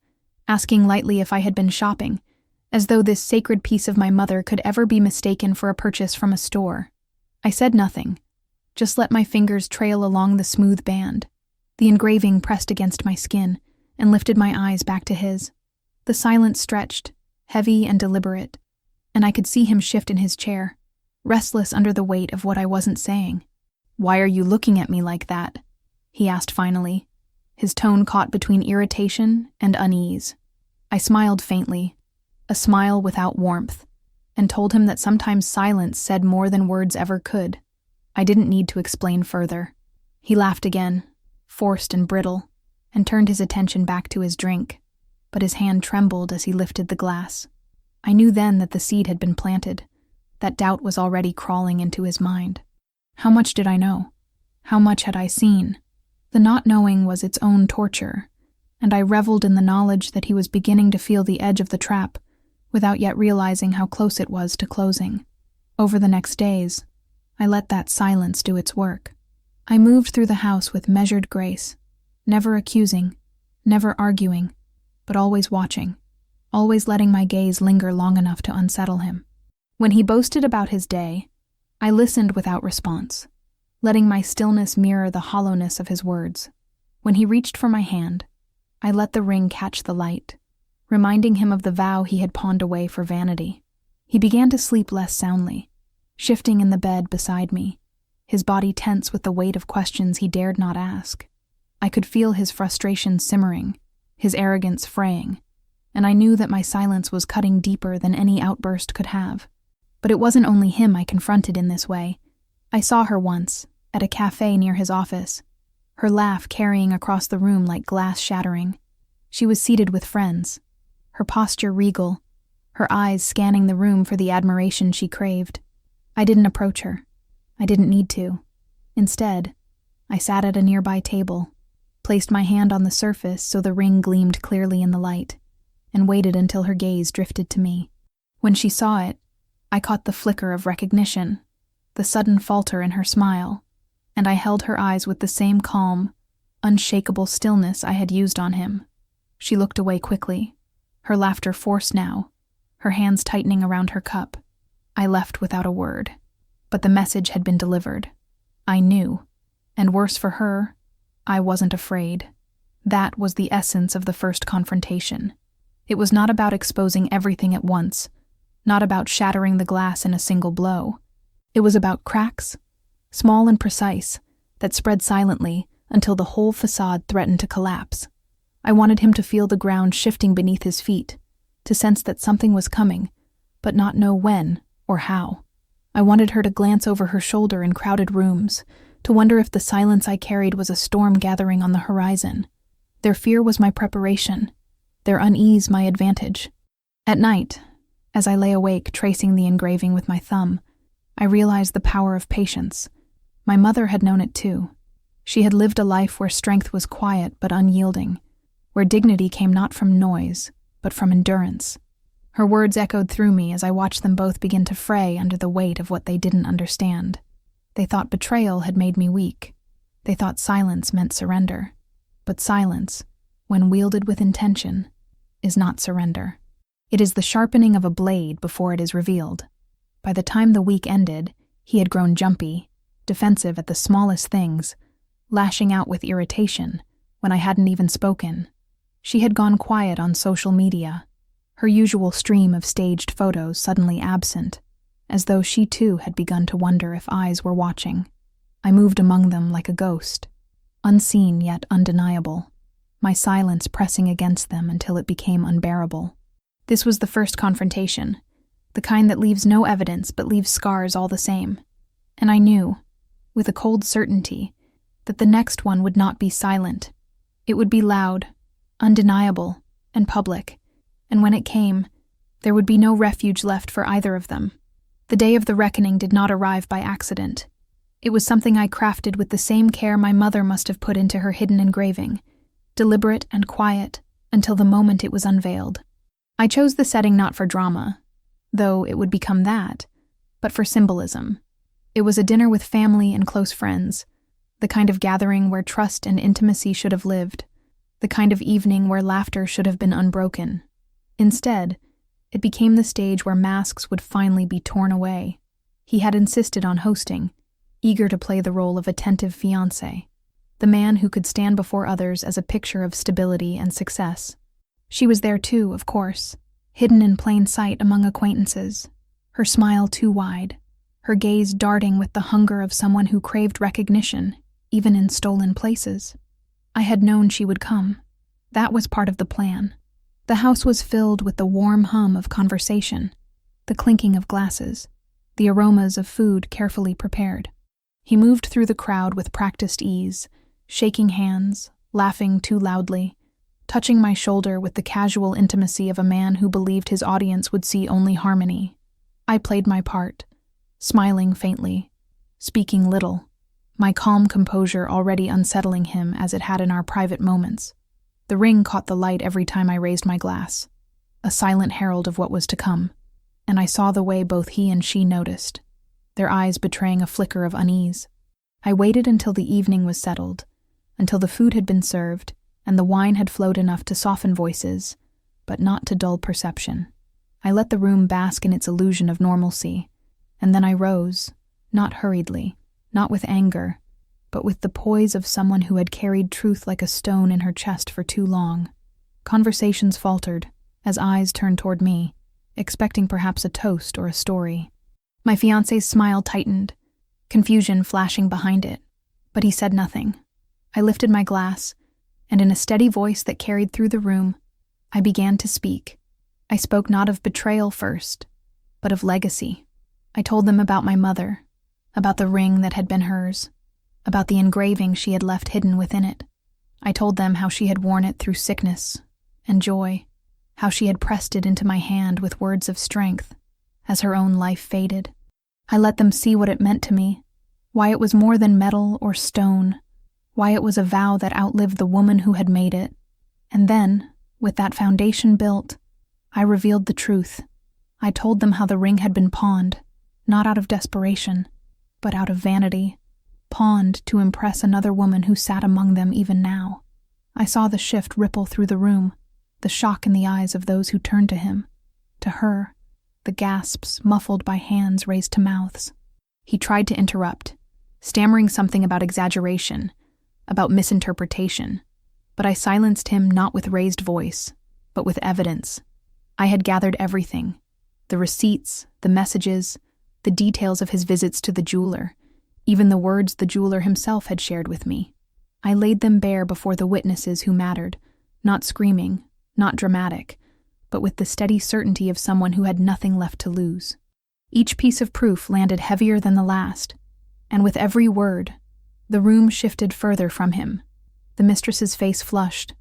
asking lightly if I had been shopping, as though this sacred piece of my mother could ever be mistaken for a purchase from a store. I said nothing, just let my fingers trail along the smooth band. The engraving pressed against my skin and lifted my eyes back to his. The silence stretched, heavy and deliberate, and I could see him shift in his chair, restless under the weight of what I wasn't saying. "Why are you looking at me like that?" he asked finally, his tone caught between irritation and unease. I smiled faintly, a smile without warmth, and told him that sometimes silence said more than words ever could. I didn't need to explain further. He laughed again, forced and brittle, and turned his attention back to his drink, but his hand trembled as he lifted the glass. I knew then that the seed had been planted, that doubt was already crawling into his mind. How much did I know? How much had I seen? The not knowing was its own torture, and I reveled in the knowledge that he was beginning to feel the edge of the trap, without yet realizing how close it was to closing. Over the next days, I let that silence do its work. I moved through the house with measured grace, never accusing, never arguing, but always watching, always letting my gaze linger long enough to unsettle him. When he boasted about his day, I listened without response, letting my stillness mirror the hollowness of his words. When he reached for my hand, I let the ring catch the light, reminding him of the vow he had pawned away for vanity. He began to sleep less soundly, shifting in the bed beside me, his body tense with the weight of questions he dared not ask. I could feel his frustration simmering, his arrogance fraying, and I knew that my silence was cutting deeper than any outburst could have. But it wasn't only him I confronted in this way. I saw her once, at a cafe near his office, her laugh carrying across the room like glass shattering. She was seated with friends, her posture regal, her eyes scanning the room for the admiration she craved. I didn't approach her. I didn't need to. Instead, I sat at a nearby table, placed my hand on the surface so the ring gleamed clearly in the light, and waited until her gaze drifted to me. When she saw it, I caught the flicker of recognition, the sudden falter in her smile, and I held her eyes with the same calm, unshakable stillness I had used on him. She looked away quickly, her laughter forced now, her hands tightening around her cup. I left without a word. But the message had been delivered. I knew, and worse for her, I wasn't afraid. That was the essence of the first confrontation. It was not about exposing everything at once, not about shattering the glass in a single blow. It was about cracks, small and precise, that spread silently until the whole facade threatened to collapse. I wanted him to feel the ground shifting beneath his feet, to sense that something was coming, but not know when or how. I wanted her to glance over her shoulder in crowded rooms, to wonder if the silence I carried was a storm gathering on the horizon. Their fear was my preparation, their unease my advantage. At night, as I lay awake tracing the engraving with my thumb, I realized the power of patience. My mother had known it too. She had lived a life where strength was quiet but unyielding, where dignity came not from noise, but from endurance. Her words echoed through me as I watched them both begin to fray under the weight of what they didn't understand. They thought betrayal had made me weak. They thought silence meant surrender. But silence, when wielded with intention, is not surrender. It is the sharpening of a blade before it is revealed. By the time the week ended, he had grown jumpy, defensive at the smallest things, lashing out with irritation when I hadn't even spoken. She had gone quiet on social media, her usual stream of staged photos suddenly absent, as though she too had begun to wonder if eyes were watching. I moved among them like a ghost, unseen yet undeniable, my silence pressing against them until it became unbearable. This was the first confrontation, the kind that leaves no evidence but leaves scars all the same. And I knew, with a cold certainty, that the next one would not be silent. It would be loud, undeniable, and public. And when it came, there would be no refuge left for either of them. The day of the reckoning did not arrive by accident. It was something I crafted with the same care my mother must have put into her hidden engraving, deliberate and quiet, until the moment it was unveiled. I chose the setting not for drama, though it would become that, but for symbolism. It was a dinner with family and close friends, the kind of gathering where trust and intimacy should have lived, the kind of evening where laughter should have been unbroken. Instead, it became the stage where masks would finally be torn away. He had insisted on hosting, eager to play the role of attentive fiancé, the man who could stand before others as a picture of stability and success. She was there too, of course, hidden in plain sight among acquaintances, her smile too wide, her gaze darting with the hunger of someone who craved recognition, even in stolen places. I had known she would come. That was part of the plan. The house was filled with the warm hum of conversation, the clinking of glasses, the aromas of food carefully prepared. He moved through the crowd with practiced ease, shaking hands, laughing too loudly, touching my shoulder with the casual intimacy of a man who believed his audience would see only harmony. I played my part, smiling faintly, speaking little, my calm composure already unsettling him as it had in our private moments. The ring caught the light every time I raised my glass, a silent herald of what was to come, and I saw the way both he and she noticed, their eyes betraying a flicker of unease. I waited until the evening was settled, until the food had been served and the wine had flowed enough to soften voices, but not to dull perception. I let the room bask in its illusion of normalcy, and then I rose, not hurriedly, not with anger, but with the poise of someone who had carried truth like a stone in her chest for too long. Conversations faltered, as eyes turned toward me, expecting perhaps a toast or a story. My fiancé's smile tightened, confusion flashing behind it, but he said nothing. I lifted my glass, and in a steady voice that carried through the room, I began to speak. I spoke not of betrayal first, but of legacy. I told them about my mother, about the ring that had been hers, about the engraving she had left hidden within it. I told them how she had worn it through sickness and joy, how she had pressed it into my hand with words of strength as her own life faded. I let them see what it meant to me, why it was more than metal or stone, why it was a vow that outlived the woman who had made it. And then, with that foundation built, I revealed the truth. I told them how the ring had been pawned, not out of desperation, but out of vanity, pawned to impress another woman who sat among them even now. I saw the shift ripple through the room, the shock in the eyes of those who turned to him. To her, the gasps muffled by hands raised to mouths. He tried to interrupt, stammering something about exaggeration, about misinterpretation, but I silenced him not with raised voice, but with evidence. I had gathered everything, the receipts, the messages, the details of his visits to the jeweler, even the words the jeweler himself had shared with me. I laid them bare before the witnesses who mattered, not screaming, not dramatic, but with the steady certainty of someone who had nothing left to lose. Each piece of proof landed heavier than the last, and with every word, the room shifted further from him. The mistress's face flushed,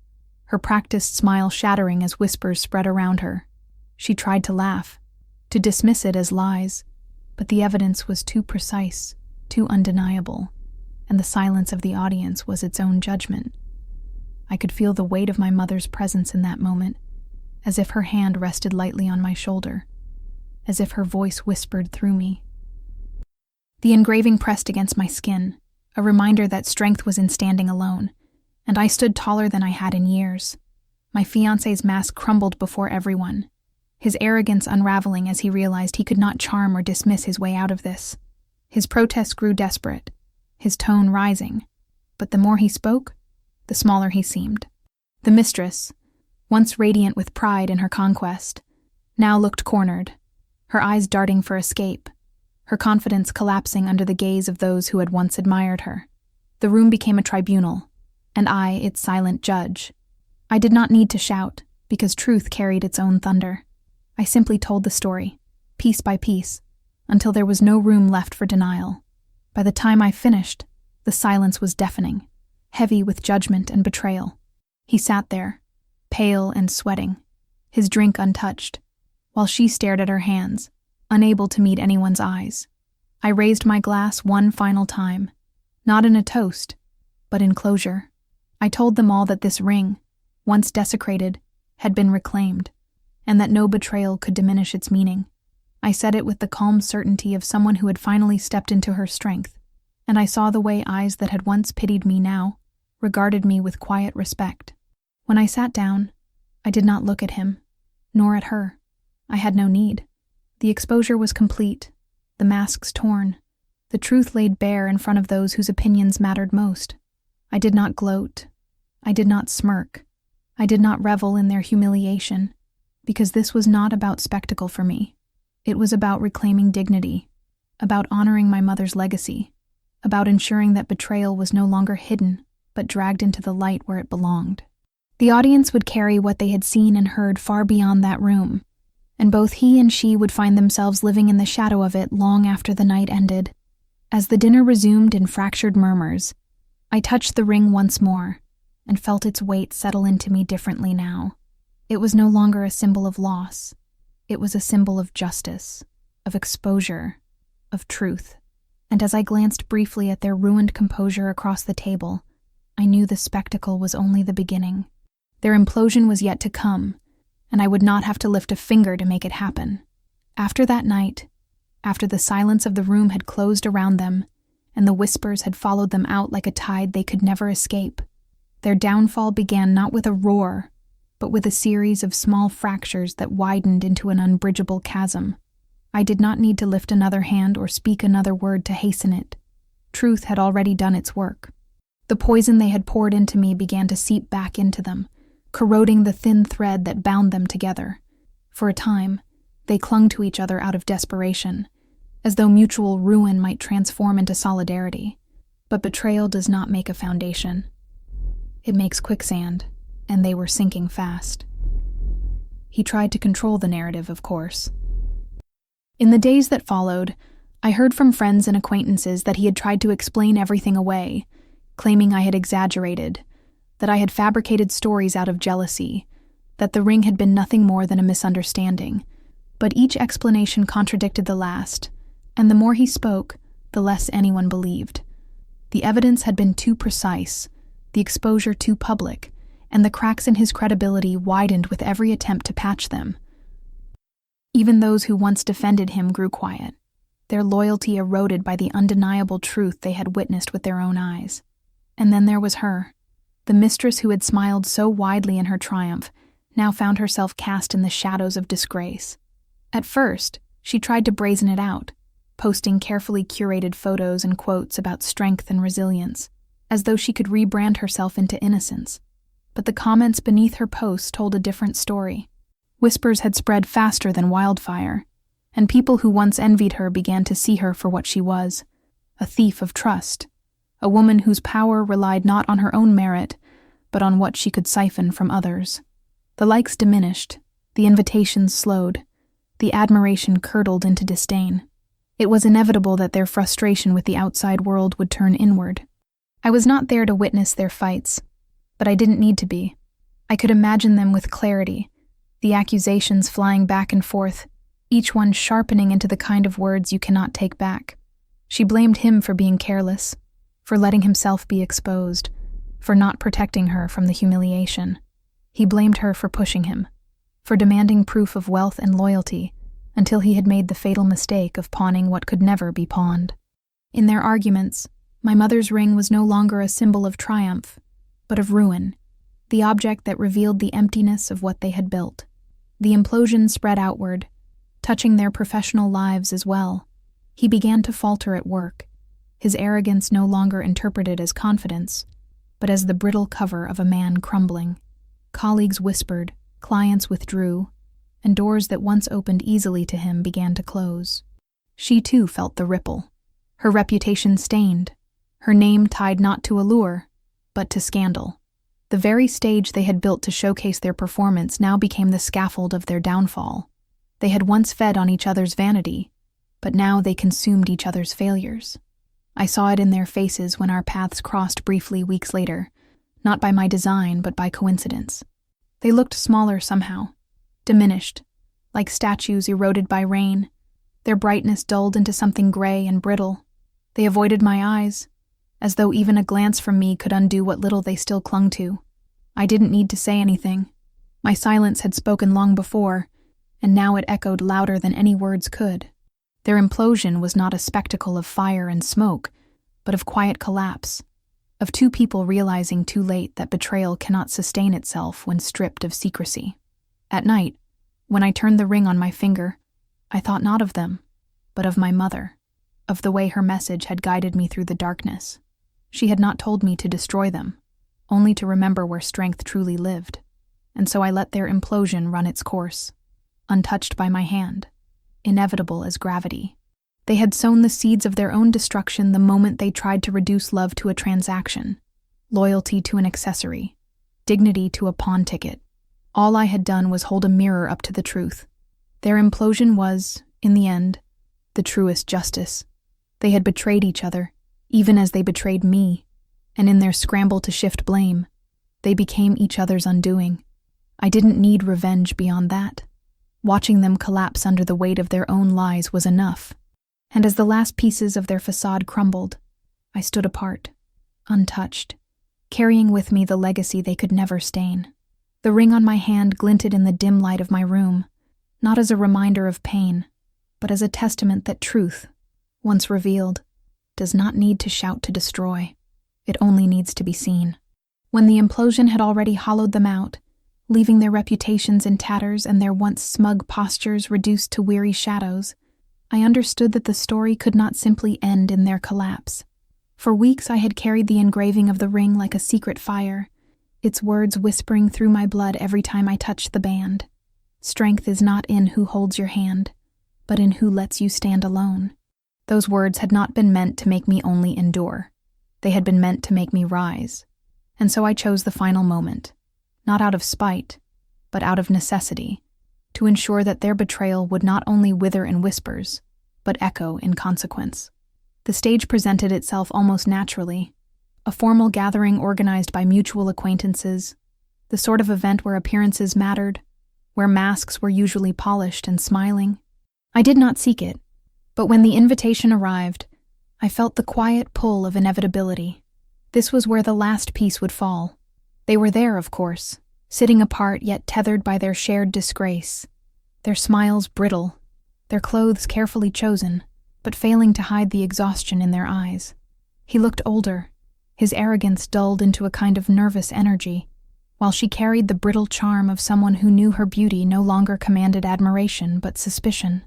her practiced smile shattering as whispers spread around her. She tried to laugh, to dismiss it as lies, but the evidence was too precise, too undeniable, and the silence of the audience was its own judgment. I could feel the weight of my mother's presence in that moment, as if her hand rested lightly on my shoulder, as if her voice whispered through me. The engraving pressed against my skin, a reminder that strength was in standing alone, and I stood taller than I had in years. My fiancé's mask crumbled before everyone, his arrogance unraveling as he realized he could not charm or dismiss his way out of this. His protest grew desperate, his tone rising, but the more he spoke, the smaller he seemed. The mistress, once radiant with pride in her conquest, now looked cornered, her eyes darting for escape, her confidence collapsing under the gaze of those who had once admired her. The room became a tribunal, and I its silent judge. I did not need to shout, because truth carried its own thunder. I simply told the story, piece by piece, until there was no room left for denial. By the time I finished, the silence was deafening, heavy with judgment and betrayal. He sat there, pale and sweating, his drink untouched, while she stared at her hands, unable to meet anyone's eyes. I raised my glass one final time, not in a toast, but in closure. I told them all that this ring, once desecrated, had been reclaimed, and that no betrayal could diminish its meaning. I said it with the calm certainty of someone who had finally stepped into her strength, and I saw the way eyes that had once pitied me now regarded me with quiet respect. When I sat down, I did not look at him, nor at her. I had no need. The exposure was complete, the masks torn, the truth laid bare in front of those whose opinions mattered most. I did not gloat. I did not smirk. I did not revel in their humiliation, because this was not about spectacle for me. It was about reclaiming dignity, about honoring my mother's legacy, about ensuring that betrayal was no longer hidden, but dragged into the light where it belonged. The audience would carry what they had seen and heard far beyond that room, and both he and she would find themselves living in the shadow of it long after the night ended. As the dinner resumed in fractured murmurs, I touched the ring once more, and felt its weight settle into me differently now. It was no longer a symbol of loss. It was a symbol of justice, of exposure, of truth. And as I glanced briefly at their ruined composure across the table, I knew the spectacle was only the beginning. Their implosion was yet to come, and I would not have to lift a finger to make it happen. After that night, after the silence of the room had closed around them, and the whispers had followed them out like a tide they could never escape, their downfall began not with a roar, but with a series of small fractures that widened into an unbridgeable chasm. I did not need to lift another hand or speak another word to hasten it. Truth had already done its work. The poison they had poured into me began to seep back into them, corroding the thin thread that bound them together. For a time, they clung to each other out of desperation, as though mutual ruin might transform into solidarity. But betrayal does not make a foundation. It makes quicksand, and they were sinking fast. He tried to control the narrative, of course. In the days that followed, I heard from friends and acquaintances that he had tried to explain everything away, claiming I had exaggerated, that I had fabricated stories out of jealousy, that the ring had been nothing more than a misunderstanding. But each explanation contradicted the last, and the more he spoke, the less anyone believed. The evidence had been too precise, the exposure too public, and the cracks in his credibility widened with every attempt to patch them. Even those who once defended him grew quiet, their loyalty eroded by the undeniable truth they had witnessed with their own eyes. And then there was her. The mistress who had smiled so widely in her triumph now found herself cast in the shadows of disgrace. At first, she tried to brazen it out, posting carefully curated photos and quotes about strength and resilience, as though she could rebrand herself into innocence. But the comments beneath her posts told a different story. Whispers had spread faster than wildfire, and people who once envied her began to see her for what she was, a thief of trust, a woman whose power relied not on her own merit, but on what she could siphon from others. The likes diminished, the invitations slowed, the admiration curdled into disdain. It was inevitable that their frustration with the outside world would turn inward. I was not there to witness their fights, but I didn't need to be. I could imagine them with clarity, the accusations flying back and forth, each one sharpening into the kind of words you cannot take back. She blamed him for being careless, for letting himself be exposed, for not protecting her from the humiliation. He blamed her for pushing him, for demanding proof of wealth and loyalty, until he had made the fatal mistake of pawning what could never be pawned. In their arguments, my mother's ring was no longer a symbol of triumph, but of ruin, the object that revealed the emptiness of what they had built. The implosion spread outward, touching their professional lives as well. He began to falter at work, his arrogance no longer interpreted as confidence, but as the brittle cover of a man crumbling. Colleagues whispered, clients withdrew, and doors that once opened easily to him began to close. She too felt the ripple, her reputation stained, her name tied not to allure, but to scandal. The very stage they had built to showcase their performance now became the scaffold of their downfall. They had once fed on each other's vanity, but now they consumed each other's failures. I saw it in their faces when our paths crossed briefly weeks later, not by my design but by coincidence. They looked smaller somehow, diminished, like statues eroded by rain, their brightness dulled into something gray and brittle. They avoided my eyes, as though even a glance from me could undo what little they still clung to. I didn't need to say anything. My silence had spoken long before, and now it echoed louder than any words could. Their implosion was not a spectacle of fire and smoke, but of quiet collapse, of two people realizing too late that betrayal cannot sustain itself when stripped of secrecy. At night, when I turned the ring on my finger, I thought not of them, but of my mother, of the way her message had guided me through the darkness. She had not told me to destroy them, only to remember where strength truly lived, and so I let their implosion run its course, untouched by my hand, inevitable as gravity. They had sown the seeds of their own destruction the moment they tried to reduce love to a transaction, loyalty to an accessory, dignity to a pawn ticket. All I had done was hold a mirror up to the truth. Their implosion was, in the end, the truest justice. They had betrayed each other, even as they betrayed me, and in their scramble to shift blame, they became each other's undoing. I didn't need revenge beyond that. Watching them collapse under the weight of their own lies was enough, and as the last pieces of their facade crumbled, I stood apart, untouched, carrying with me the legacy they could never stain. The ring on my hand glinted in the dim light of my room, not as a reminder of pain, but as a testament that truth, once revealed, does not need to shout to destroy. It only needs to be seen. When the implosion had already hollowed them out, leaving their reputations in tatters and their once smug postures reduced to weary shadows, I understood that the story could not simply end in their collapse. For weeks I had carried the engraving of the ring like a secret fire, its words whispering through my blood every time I touched the band. Strength is not in who holds your hand, but in who lets you stand alone. Those words had not been meant to make me only endure. They had been meant to make me rise. And so I chose the final moment, not out of spite, but out of necessity, to ensure that their betrayal would not only wither in whispers, but echo in consequence. The stage presented itself almost naturally, a formal gathering organized by mutual acquaintances, the sort of event where appearances mattered, where masks were usually polished and smiling. I did not seek it, but when the invitation arrived, I felt the quiet pull of inevitability. This was where the last piece would fall. They were there, of course, sitting apart yet tethered by their shared disgrace, their smiles brittle, their clothes carefully chosen, but failing to hide the exhaustion in their eyes. He looked older, his arrogance dulled into a kind of nervous energy, while she carried the brittle charm of someone who knew her beauty no longer commanded admiration but suspicion.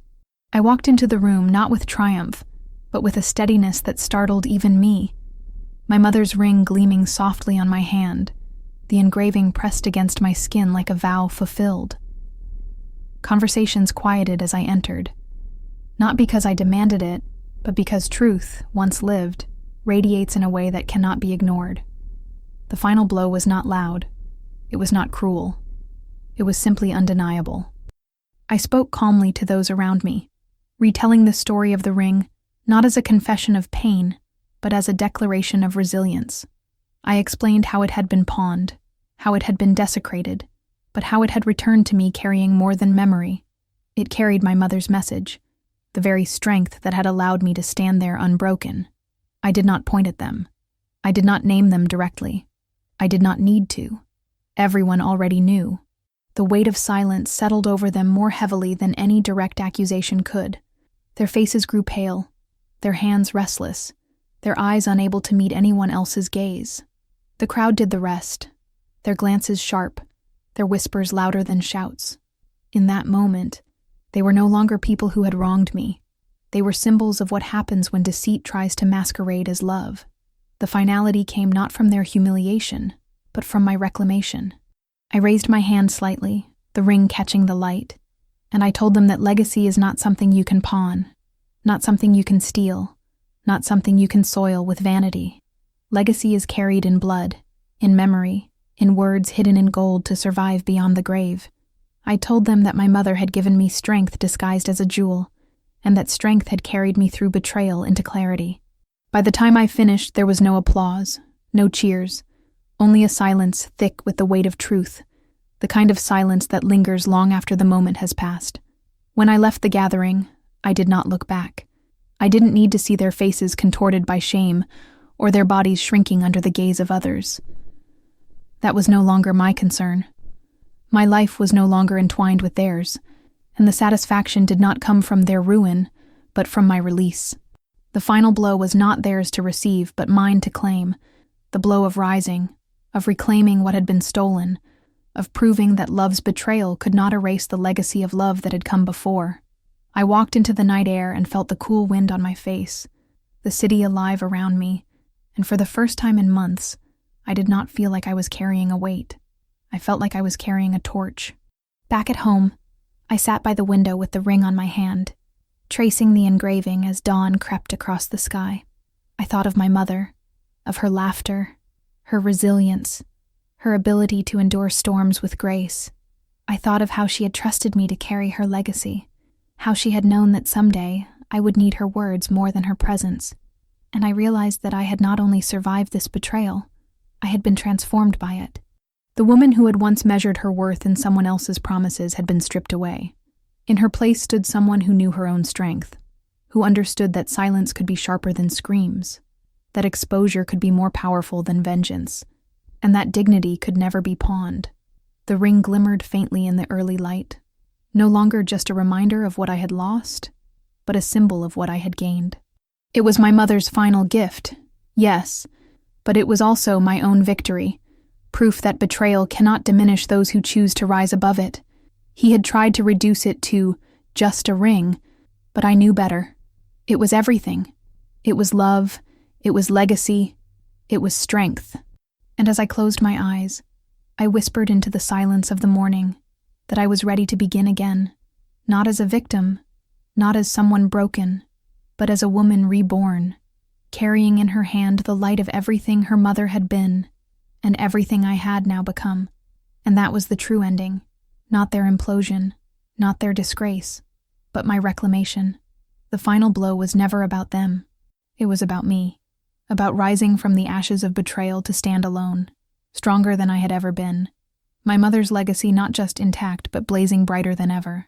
I walked into the room not with triumph, but with a steadiness that startled even me, my mother's ring gleaming softly on my hand, the engraving pressed against my skin like a vow fulfilled. Conversations quieted as I entered, not because I demanded it, but because truth, once lived, radiates in a way that cannot be ignored. The final blow was not loud. It was not cruel. It was simply undeniable. I spoke calmly to those around me, retelling the story of the ring not as a confession of pain, but as a declaration of resilience. I explained how it had been pawned, how it had been desecrated, but how it had returned to me carrying more than memory. It carried my mother's message, the very strength that had allowed me to stand there unbroken. I did not point at them. I did not name them directly. I did not need to. Everyone already knew. The weight of silence settled over them more heavily than any direct accusation could. Their faces grew pale, their hands restless, their eyes unable to meet anyone else's gaze. The crowd did the rest, their glances sharp, their whispers louder than shouts. In that moment, they were no longer people who had wronged me. They were symbols of what happens when deceit tries to masquerade as love. The finality came not from their humiliation, but from my reclamation. I raised my hand slightly, the ring catching the light, and I told them that legacy is not something you can pawn, not something you can steal, not something you can soil with vanity. Legacy is carried in blood, in memory, in words hidden in gold to survive beyond the grave. I told them that my mother had given me strength disguised as a jewel, and that strength had carried me through betrayal into clarity. By the time I finished, there was no applause, no cheers, only a silence thick with the weight of truth, the kind of silence that lingers long after the moment has passed. When I left the gathering, I did not look back. I didn't need to see their faces contorted by shame or their bodies shrinking under the gaze of others. That was no longer my concern. My life was no longer entwined with theirs, and the satisfaction did not come from their ruin, but from my release. The final blow was not theirs to receive, but mine to claim, the blow of rising, of reclaiming what had been stolen, of proving that love's betrayal could not erase the legacy of love that had come before. I walked into the night air and felt the cool wind on my face, the city alive around me, and for the first time in months, I did not feel like I was carrying a weight. I felt like I was carrying a torch. Back at home, I sat by the window with the ring on my hand, tracing the engraving as dawn crept across the sky. I thought of my mother, of her laughter, her resilience, her ability to endure storms with grace. I thought of how she had trusted me to carry her legacy, how she had known that someday I would need her words more than her presence. And I realized that I had not only survived this betrayal, I had been transformed by it. The woman who had once measured her worth in someone else's promises had been stripped away. In her place stood someone who knew her own strength, who understood that silence could be sharper than screams, that exposure could be more powerful than vengeance, and that dignity could never be pawned. The ring glimmered faintly in the early light, no longer just a reminder of what I had lost, but a symbol of what I had gained. It was my mother's final gift, yes, but it was also my own victory, proof that betrayal cannot diminish those who choose to rise above it. He had tried to reduce it to just a ring, but I knew better. It was everything. It was love, it was legacy, it was strength. And as I closed my eyes, I whispered into the silence of the morning that I was ready to begin again, not as a victim, not as someone broken, but as a woman reborn, carrying in her hand the light of everything her mother had been, and everything I had now become. And that was the true ending, not their implosion, not their disgrace, but my reclamation. The final blow was never about them. It was about me, about rising from the ashes of betrayal to stand alone, stronger than I had ever been. My mother's legacy not just intact, but blazing brighter than ever.